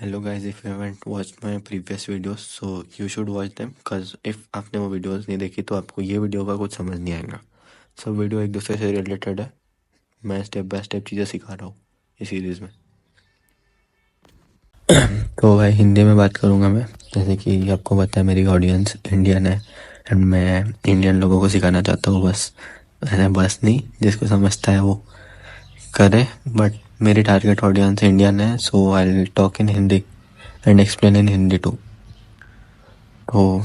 Hello guys, if you haven't watched my previous videos, so you should watch them cause if आपने वो videos नहीं देखी तो आपको ये वीडियो का कुछ समझ नहीं आएगा। सब वीडियो एक दूसरे से रिलेटेड है। मैं स्टेप बाय स्टेप चीज़ें सिखा रहा हूँ इस सीरीज़ में। तो भाई हिंदी में बात करूँगा मैं। जैसे कि आपको पता है मेरी ऑडियंस इंडियन है एंड मैं इंडियन लोगों को सिखाना चाहता हूँ बस। ऐसे बस नहीं, जिसको समझता है वो करे, बट मेरी टारगेट ऑडियंस इंडियन है, so I will talk in Hindi and explain in Hindi too. तो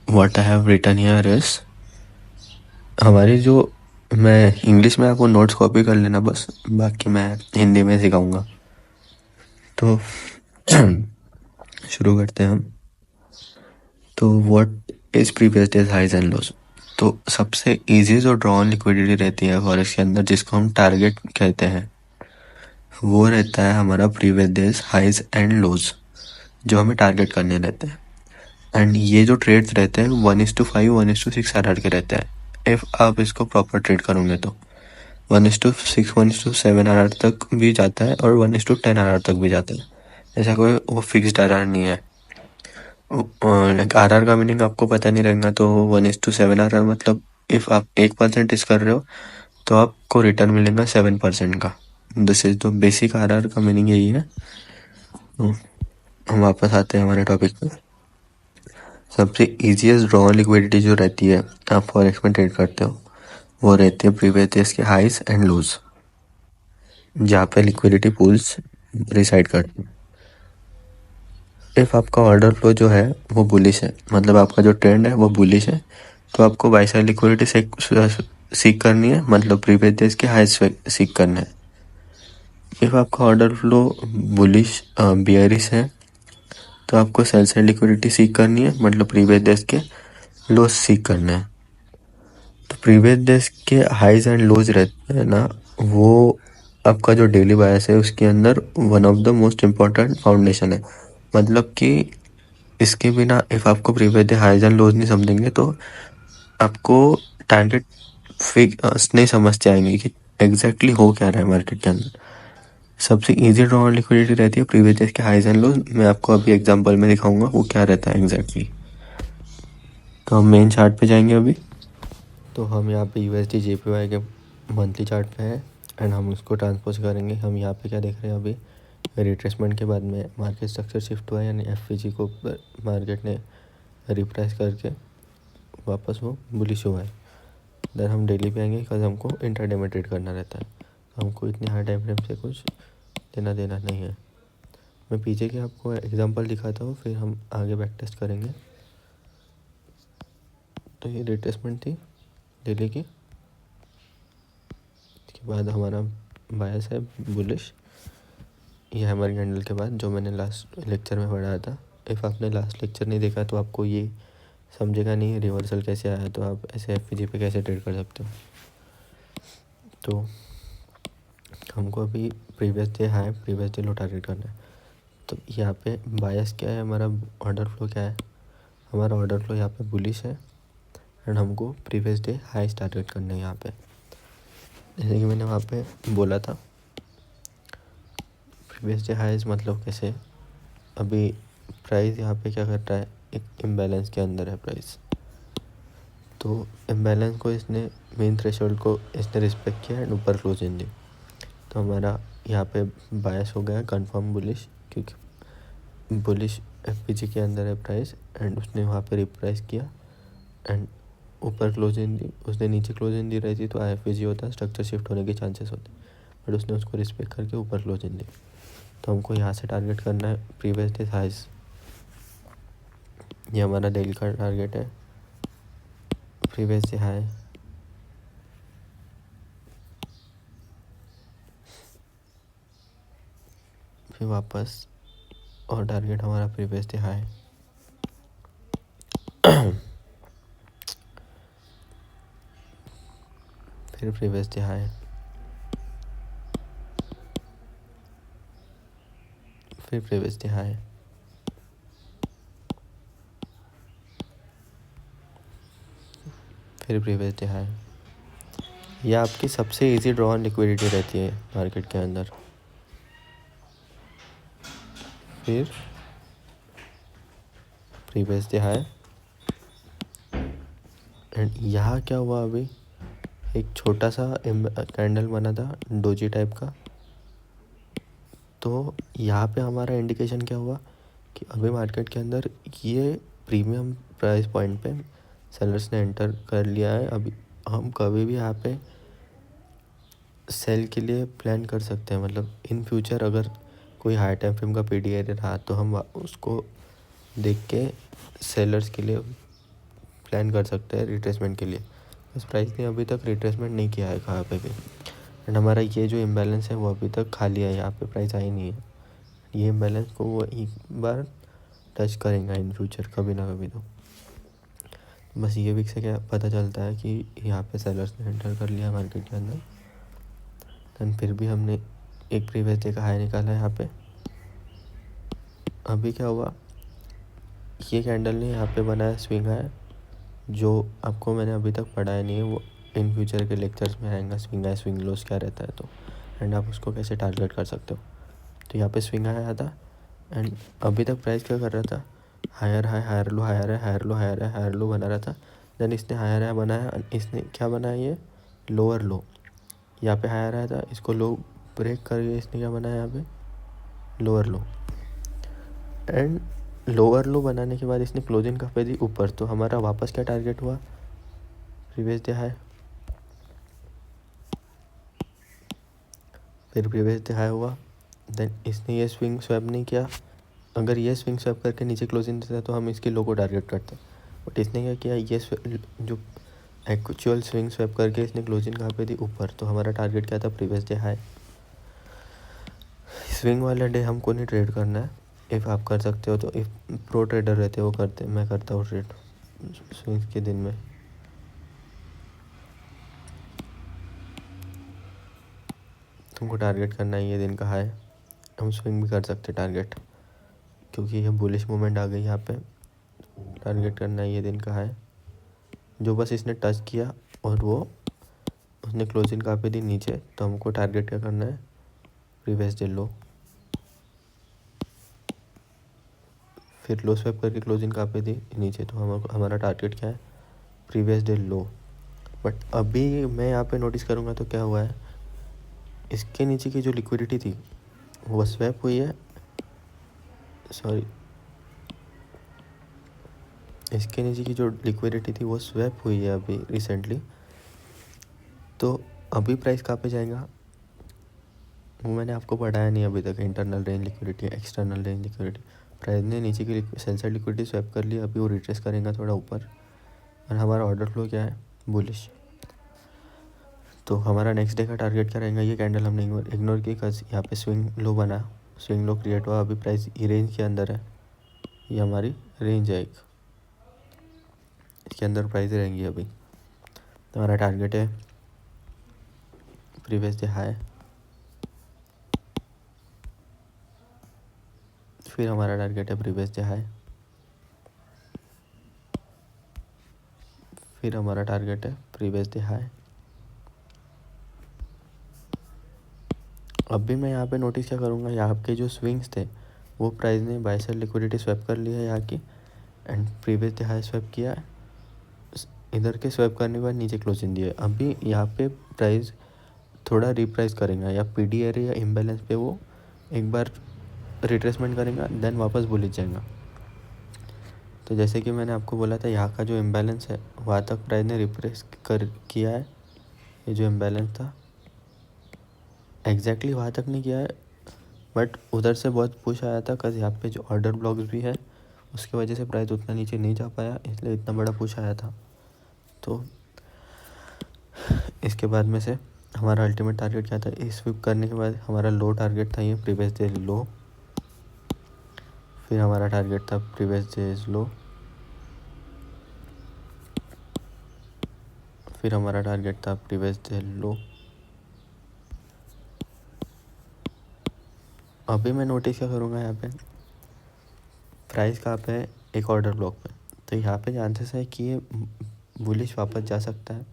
what I have written here is हमारी जो मैं इंग्लिश में आपको नोट्स कॉपी कर लेना बस, बाकी मैं हिंदी में सिखाऊंगा। तो शुरू करते हैं हम। तो what is previous days highs and lows. तो सबसे इजी जो ड्रॉ ऑन लिक्विडिटी रहती है फॉरेक्स के अंदर, जिसको हम टारगेट कहते हैं, वो रहता है हमारा previous days highs and lows, जो हमें टारगेट करने रहते हैं। एंड ये जो ट्रेड्स रहते हैं 1:5 1:6 RR के रहते हैं इफ़ आप इसको प्रॉपर ट्रेड करोगे तो 1:6 1:7 RR तक भी जाता है और 1:10 RR तक भी जाता है। ऐसा कोई वो फिक्स्ड RR नहीं है। लाइक RR का मीनिंग आपको पता नहीं रहेगा तो 1:7 RR मतलब इफ़ आप 1% रिस्क कर रहे हो तो आपको रिटर्न मिलेगा 7% का। दिस इज तो बेसिक RR का मीनिंग यही है। तो हम वापस आते हैं हमारे टॉपिक पे। सबसे इजीएस्ट ड्रॉ लिक्विडिटी जो रहती है आप फॉरेक्स में ट्रेड करते हो, वो रहती है प्रीवियस डेज के हाइज एंड लोज, जहाँ पे लिक्विडिटी पूल्स रिसाइड करते हैं। इफ़ आपका ऑर्डर फ्लो जो है वो बुलिश है, मतलब आपका जो ट्रेंड है वो बुलिश है, तो आपको बाय साइड लिक्विडिटी सीख करनी है, मतलब प्रीवियस डेज के हाइज सीख करना है। इफ़ आपका ऑर्डर फ्लो बुलिश बियरिश है तो आपको सेल साइड लिक्विडिटी सीख करनी है, मतलब प्रीवियस डेज के लोज सीख करना है। तो प्रीवियस डेज के हाइज एंड लोज रहते हैं ना, वो आपका जो डेली बायस है उसके अंदर one of the most important foundation है। मतलब कि इसके बिना इफ़ आपको previous day highs and lows नहीं समझेंगे तो आपको टारगेट फिक्स नहीं समझते आएंगे कि एग्जैक्टली हो क्या रहा है मार्केट के अंदर। सबसे इजी ड्रॉ लिक्विडिटी रहती है प्रीवियस डेज के हाइज एंड लोज। मैं आपको अभी एग्जांपल में दिखाऊंगा वो क्या रहता है एग्जैक्टली। तो हम मेन चार्ट पे जाएंगे अभी। तो हम यहाँ पे USD JPY के मंथली चार्ट पे हैं एंड हम उसको ट्रांसपोज करेंगे। हम यहाँ पे क्या देख रहे हैं अभी, रिट्रेसमेंट के बाद में मार्केट स्ट्रक्चर शिफ्ट हुआ है, यानी FVG को मार्केट ने रिप्राइस करके वापस वो बुलिश हुआ है। देन हम डेली पे आएंगे बिकॉज हमको इंट्राडे में ट्रेड करना रहता है, तो हमको इतने हाई टाइम फ्रेम से कुछ लेना देना नहीं है। मैं पीछे के आपको एग्जांपल दिखाता हूँ, फिर हम आगे बैक टेस्ट करेंगे। तो ये रिट्रेसमेंट थी डेली की, इसके बाद हमारा बायस है बुलिश। ये हैमर कैंडल के बाद जो मैंने लास्ट लेक्चर में पढ़ाया था, इफ़ आपने लास्ट लेक्चर नहीं देखा तो आपको ये समझेगा नहीं रिवर्सल कैसे आया, तो आप ऐसे FVG पे कैसे ट्रेड कर सकते हो। तो हमको अभी previous day high previous day लो टारगेट करना है। तो यहाँ पे बायस क्या है, हमारा ऑर्डर फ्लो क्या है, हमारा ऑर्डर फ्लो यहाँ पे बुलिश है एंड हमको प्रीवियस डे हाई टारगेट करना है यहाँ पे। जैसे कि मैंने वहाँ पे बोला था प्रीवियस डे हाइज मतलब कैसे, अभी प्राइस यहाँ पे क्या कर रहा है, एक इम्बैलेंस के अंदर है प्राइस। तो इम्बैलेंस को इसने मेन थ्रेशोल्ड को इसने रिस्पेक्ट किया एंड ऊपर क्लोज इन दी, तो हमारा यहाँ पे बायस हो गया कंफर्म बुलिश, क्योंकि बुलिश FVG के अंदर है प्राइस एंड उसने वहाँ पे रिप्राइस किया एंड ऊपर क्लोज इन दी। उसने नीचे क्लोज इन दी रहती तो FVG होता, स्ट्रक्चर शिफ्ट होने के चांसेस होते, बट उसने उसको रिस्पेक्ट करके ऊपर क्लोज इन दी। तो हमको यहाँ से टारगेट करना है प्रीवियस डे हाइज, ये हमारा डेली का टारगेट है प्रीवियस डे हाई। फिर वापस और टारगेट हमारा प्रीवियस डे हाई। फिर प्रीवियस डे हाई, फिर प्रीवियस डे हाई, फिर प्रीवियस डे हाई। यह आपकी सबसे इजी ड्रॉ ऑन लिक्विडिटी रहती है मार्केट के अंदर। फिर प्रीवियस डे हाई, एंड यहाँ क्या हुआ, अभी एक छोटा सा कैंडल बना था डोजी टाइप का। तो यहाँ पे हमारा इंडिकेशन क्या हुआ कि अभी मार्केट के अंदर ये प्रीमियम प्राइस पॉइंट पे सेलर्स ने एंटर कर लिया है। अभी हम कभी भी यहाँ पे सेल के लिए प्लान कर सकते हैं, मतलब इन फ्यूचर अगर कोई हाई टाइम फ्रेम का पीडीआई रहा तो हम उसको देख के सेलर्स के लिए प्लान कर सकते हैं रिट्रेसमेंट के लिए। इस प्राइस ने अभी तक रिट्रेसमेंट नहीं किया है कहाँ पे भी, एंड हमारा ये जो इम्बैलेंस है वो अभी तक खाली है, यहाँ पे प्राइस आई नहीं है। ये इम्बैलेंस को वो एक बार टच करेंगे इन फ्यूचर कभी ना कभी। तो बस ये वीक से क्या पता चलता है कि यहाँ पे सेलर्स ने एंटर कर लिया मार्केट के अंदर। देन फिर भी हमने एक प्रीवियस डे का हाई निकाला है यहाँ पे। अभी क्या हुआ, ये कैंडल ने यहाँ पे बनाया स्विंग हाई, जो आपको मैंने अभी तक पढ़ाया नहीं है, वो इन फ्यूचर के लेक्चर्स में आएगा स्विंग हाई स्विंग लोस क्या रहता है, तो एंड आप उसको कैसे टारगेट कर सकते हो। तो यहाँ पे स्विंग हाई आया था, एंड अभी तक प्राइस क्या कर रहा था, higher high higher low higher है हायर लो हायर है हायर लो बना रहा था। देन इसने हायर हाई बनाया, इसने क्या बनाया, ये लोअर लो। यहाँ पे हायर आया था, इसको लो ब्रेक करके इसने क्या बनाया, यहाँ पे लोअर लो, एंड लोअर लो बनाने के बाद इसने क्लोजिंग कहाँ पे दी, ऊपर। तो हमारा वापस क्या टारगेट हुआ, प्रीवियस डे हाई, फिर प्रीवियस डे हाई हुआ। देन इसने ये स्विंग स्वैप नहीं किया, अगर ये स्विंग स्वैप करके नीचे क्लोजिंग देता तो हम इसके लो को टारगेट करते, बट इसने क्या किया, ये जो एक्चुअल स्विंग स्वैप करके इसने क्लोजिंग कहाँ पे दी, ऊपर। तो हमारा टारगेट क्या था, प्रीवियस डे हाई। स्विंग वाला डे हमको नहीं ट्रेड करना है, इफ़ आप कर सकते हो तो, इफ़ प्रो ट्रेडर रहते हो वो करते, मैं करता हूँ ट्रेड स्विंग्स के दिन में। तुमको टारगेट करना है ये दिन का हाई, हम स्विंग भी कर सकते टारगेट, क्योंकि ये बुलिश मूवमेंट आ गई यहाँ पे। टारगेट करना है ये दिन का हाई, जो बस इसने टच किया और वो उसने क्लोजिंग कहाँ पे दी, नीचे। तो हमको टारगेट क्या करना है, प्रीवियस डे लो, फिर लो स्वैप करके क्लोजिंग कहाँ पे दी, नीचे। तो हमारा टारगेट क्या है, प्रीवियस डे लो। बट अभी मैं यहाँ पे नोटिस करूँगा तो क्या हुआ है, इसके नीचे की जो लिक्विडिटी थी वो स्वैप हुई है, सॉरी, इसके नीचे की जो लिक्विडिटी थी वो स्वैप हुई है अभी रिसेंटली। तो अभी प्राइस कहाँ पे जाएगा वो मैंने आपको पढ़ाया नहीं अभी तक, internal range liquidity external range liquidity. Price ने नीचे की सेल साइड लिक्विडिटी स्वैप कर ली, अभी वो रिट्रेस करेगा थोड़ा ऊपर, और हमारा ऑर्डर फ्लो क्या है, बुलिश। तो हमारा नेक्स्ट डे का टारगेट क्या रहेगा, ये कैंडल हमने इग्नोर की, यहाँ पे स्विंग लो बना, स्विंग लो क्रिएट हुआ, अभी प्राइस ये रेंज के अंदर है, ये हमारी रेंज है एक, इसके अंदर प्राइस रहेंगी अभी। तो हमारा टारगेट है प्रीवियस डे हाई, फिर हमारा टारगेट है प्रीवियस डे हाई, फिर हमारा टारगेट है प्रीवियस डे हाई। अभी मैं यहाँ पे नोटिस क्या करूँगा, यहाँ के जो स्विंग्स थे वो प्राइस ने बाय साइड लिक्विडिटी स्वैप कर लिया है यहाँ की, and previous day high swap किया है, इधर के स्वैप करने के बाद नीचे क्लोजिंग दिया है। अभी यहाँ पे प्राइस थोड़ा रिप्राइस करेगा, या पीडीआर या इम्बैलेंस पे वो एक बार रिट्रेसमेंट करेगा, देन वापस बुलिश जाएगा। तो जैसे कि मैंने आपको बोला था, यहाँ का जो इम्बैलेंस है वहाँ तक प्राइस ने रिप्रेस कर किया है, ये जो इम्बैलेंस था एग्जैक्टली वहाँ तक नहीं किया है, बट उधर से बहुत पुश आया था, कज यहाँ पे जो ऑर्डर ब्लॉक्स भी है उसकी वजह से प्राइस उतना नीचे नहीं जा पाया, इसलिए इतना बड़ा पुश आया था। तो इसके बाद में से हमारा अल्टीमेट टारगेट क्या था, इस स्विप करने के बाद हमारा लो टारगेट था ये प्रीवियस डे लो, फिर हमारा टारगेट था प्रीवियस डे लो, फिर हमारा टारगेट था प्रीवियस डे लो। अभी मैं नोटिस क्या करूँगा, यहाँ पे प्राइस कहाँ पे है, एक ऑर्डर ब्लॉक पे, तो यहाँ पे चांसेस है कि ये बुलिश वापस जा सकता है।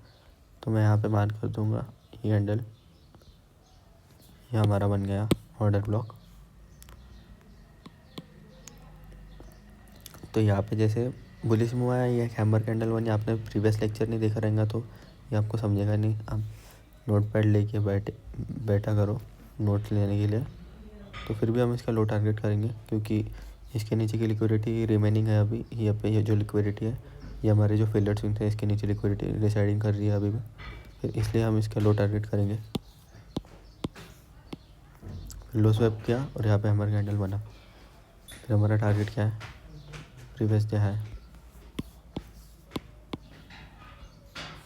तो मैं यहाँ पे मार्क कर दूँगा ये कैंडल, ये हमारा बन गया ऑर्डर ब्लॉक। तो यहाँ पे जैसे बुलिश मूव आया, ये हैमर कैंडल वन, ये आपने प्रीवियस लेक्चर नहीं देखा रहेगा तो ये आपको समझेगा नहीं। आप नोट पैड लेके बैठा करो नोट लेने के लिए। तो फिर भी हम इसका लो टारगेट करेंगे क्योंकि इसके नीचे की लिक्विडिटी रिमेनिंग है अभी। यहाँ पे ये जो लिक्विडिटी है ये हमारे जो फेलियर स्विंग थे इसके नीचे लिक्विडिटी रिसाइडिंग कर रही है अभी भी, फिर इसलिए हम इसका लो टारगेट करेंगे। लो स्वैप किया और यहाँ पे हैमर कैंडल बना, फिर हमारा टारगेट क्या है, प्रीवियस डे हाई,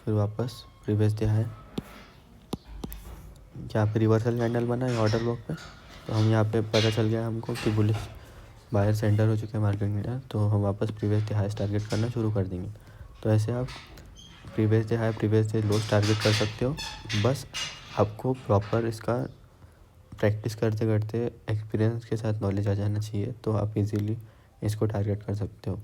फिर वापस प्रीवियस डे हाई, यहाँ पे रिवर्सल कैंडल बना है ऑर्डर ब्लॉक पे। तो हम यहाँ पे पता चल गया हमको कि बुलिश बायर सेंटर हो चुके हैं मार्केट में, तो हम वापस प्रीवियस डे हाई टारगेट करना शुरू कर देंगे। तो ऐसे आप previous day high previous day लो टारगेट कर सकते हो। बस आपको प्रॉपर इसका प्रैक्टिस करते करते एक्सपीरियंस के साथ नॉलेज आ जाना चाहिए, तो आप इजीली इसको टारगेट कर सकते हो।